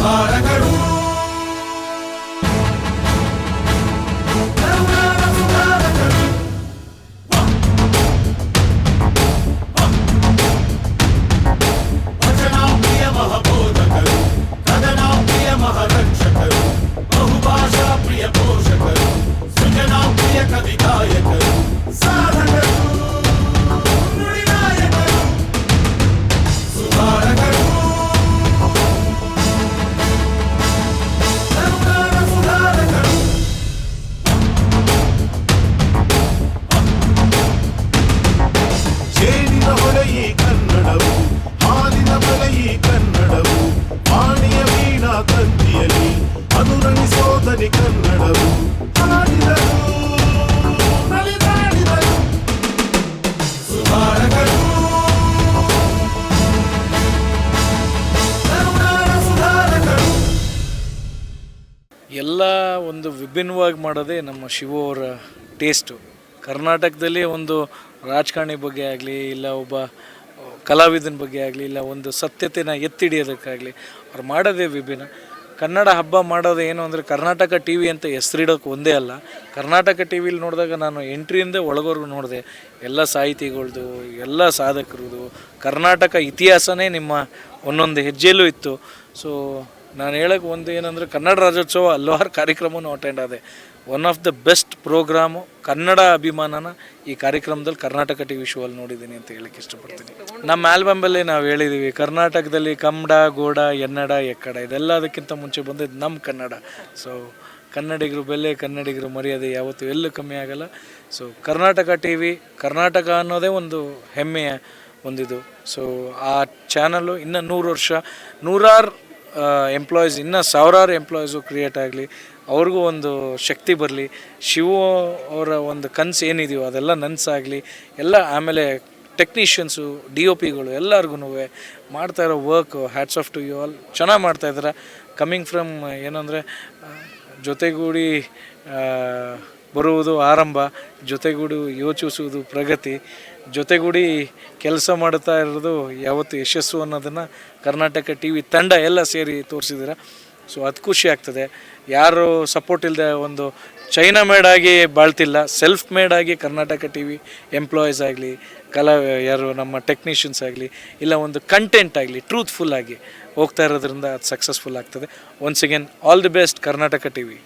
ಸುಧಾರಕರು ವಚನಾಪ್ರಿಯ ಮಹಬೋಧಕರು ಕದನಾಪ್ರಿಯ ಮಹರಕ್ಷಕರು ಬಹುಭಾಷಾ ಪ್ರಿಯ ಪೋಷಕರು ಸೃಜನಾಪ್ರಿಯ ಕವಿಗಾಯಕರು ಸಾಧಕರು ನುಡಿನಾಯಕರು ಸುಧಾರಕರು ಕರುನಾಡ ಸುಧಾರಕರು ಜೇನಿನ ಹೊಳೆಯಿ ಕನ್ನಡವು ಹಾಲಿನ ಬಲೆಯಿ ಕನ್ನಡವು ವಾಣಿಯ ವೀಣಾ ತಂತಿಯಲಿ ಅನುರಣಿಸೋದನಿ ಕನ್ನಡವು ಹಾಡಿದರು ನಲಿದಾಡಿದರು ಸುಧಾರಕರು ಕರುನಾಡ ಸುಧಾರಕರು ಎಲ್ಲ ಒಂದು ವಿಭಿನ್ನವಾಗಿ ಮಾಡೋದೇ ನಮ್ಮ ಶಿವು ಅವರ ಟೇಸ್ಟು. ಕರ್ನಾಟಕದಲ್ಲಿ ಒಂದು ರಾಜಕಾರಣಿ ಬಗ್ಗೆ ಆಗಲಿ, ಇಲ್ಲ ಒಬ್ಬ ಕಲಾವಿದನ ಬಗ್ಗೆ ಆಗಲಿ, ಇಲ್ಲ ಒಂದು ಸತ್ಯತೆನ ಎತ್ತಿಡಿಯೋದಕ್ಕಾಗಲಿ ಅವ್ರು ಮಾಡೋದೇ ವಿಭಿನ್ನ. ಕನ್ನಡ ಹಬ್ಬ ಮಾಡೋದು ಏನು ಅಂದರೆ ಕರ್ನಾಟಕ ಟಿ ವಿ ಅಂತ ಹೆಸರಿಡೋಕೆ ಒಂದೇ ಅಲ್ಲ, ಕರ್ನಾಟಕ ಟಿ ವಿಲಿ ನೋಡಿದಾಗ ನಾನು ಎಂಟ್ರಿಯಿಂದ ಒಳಗೋರ್ಗು ನೋಡಿದೆ. ಎಲ್ಲ ಸಾಹಿತಿಗಳ್ದು, ಎಲ್ಲ ಸಾಧಕರದು, ಕರ್ನಾಟಕ ಇತಿಹಾಸನೇ ನಿಮ್ಮ ಒಂದೊಂದು ಹೆಜ್ಜೆಯಲ್ಲೂ ಇತ್ತು. ಸೊ ನಾನು ಹೇಳೋಕೆ ಒಂದು ಏನಂದರೆ ಕನ್ನಡ ರಾಜ್ಯೋತ್ಸವ ಹಲವಾರು ಕಾರ್ಯಕ್ರಮನೂ ಅಟೆಂಡ್ ಆದೆ. One of the best programme Kannada ಅಭಿಮಾನನ ಈ ಕಾರ್ಯಕ್ರಮದಲ್ಲಿ ಕರ್ನಾಟಕ ಟಿ ವಿ ಶೋ ಅಲ್ಲಿ ನೋಡಿದ್ದೀನಿ ಅಂತ ಹೇಳಕ್ಕೆ ಇಷ್ಟಪಡ್ತೀನಿ. ನಮ್ಮ ಆಲ್ಬಮಲ್ಲಿ ನಾವು ಹೇಳಿದ್ದೀವಿ, ಕರ್ನಾಟಕದಲ್ಲಿ ಕನ್ನಡ, ಗೋಡ, ಎನ್ನಡ, ಎಕ್ಕಡ ಇದೆಲ್ಲದಕ್ಕಿಂತ ಮುಂಚೆ ಬಂದಿದ್ದು ನಮ್ಮ ಕನ್ನಡ. ಸೊ ಕನ್ನಡಿಗರು ಬೆಲೆ, ಕನ್ನಡಿಗರು ಮರ್ಯಾದೆ ಯಾವತ್ತೂ ಎಲ್ಲೂ ಕಮ್ಮಿ ಆಗಲ್ಲ. So Karnataka T V, Karnataka ಅನ್ನೋದೇ ಒಂದು ಹೆಮ್ಮೆಯ ಒಂದಿದು. ಸೊ ಆ ಚಾನಲ್ಲು ಇನ್ನೂ 100 ವರ್ಷ, ನೂರಾರು ಎಂಪ್ಲಾಯೀಸ್, ಇನ್ನೂ ಸಾವಿರಾರು ಎಂಪ್ಲಾಯೀಸು ಕ್ರಿಯೇಟ್ ಆಗಲಿ, ಅವ್ರಿಗೂ ಒಂದು ಶಕ್ತಿ ಬರಲಿ, ಶಿವು ಅವರ ಒಂದು ಕನಸು ಏನಿದೆಯೋ ಅದೆಲ್ಲ ನನಸಾಗಲಿ ಎಲ್ಲ. ಆಮೇಲೆ ಟೆಕ್ನಿಷಿಯನ್ಸು, DOPಗಳು ಎಲ್ಲರಿಗೂ ಮಾಡ್ತಾಯಿರೋ work hats off to you all. ಚೆನ್ನಾಗಿ ಮಾಡ್ತಾಯಿದ್ದಾರೆ. ಕಮ್ಮಿಂಗ್ ಫ್ರಮ್ ಏನಂದರೆ ಜೊತೆಗೂಡಿ ಬರುವುದು ಆರಂಭ, ಜೊತೆಗೂಡಿ ಯೋಚಿಸುವುದು ಪ್ರಗತಿ, ಜೊತೆಗೂಡಿ ಕೆಲಸ ಮಾಡ್ತಾ ಇರೋದು ಯಾವತ್ತು ಯಶಸ್ಸು ಅನ್ನೋದನ್ನು ಕರ್ನಾಟಕ ಟಿ ವಿ ತಂಡ ಎಲ್ಲ ಸೇರಿ ತೋರಿಸಿದ್ದೀರ. ಸೊ ಅದು ಖುಷಿ ಆಗ್ತದೆ. ಯಾರು ಸಪೋರ್ಟ್ ಇಲ್ಲದೆ ಒಂದು ಚೈನಾ ಮೇಡಾಗಿ ಬಾಳ್ತಿಲ್ಲ, ಸೆಲ್ಫ್ ಮೇಡಾಗಿ ಕರ್ನಾಟಕ ಟಿ ವಿ ಎಂಪ್ಲಾಯೀಸ್ ಆಗಲಿ, ಯಾರು ನಮ್ಮ ಟೆಕ್ನಿಷಿಯನ್ಸ್ ಆಗಲಿ, ಇಲ್ಲ ಒಂದು ಕಂಟೆಂಟ್ ಆಗಲಿ ಟ್ರೂತ್ಫುಲ್ ಆಗಿ ಹೋಗ್ತಾ ಇರೋದ್ರಿಂದ ಅದು ಸಕ್ಸಸ್ಫುಲ್ ಆಗ್ತದೆ. Once again all the best Karnataka T V.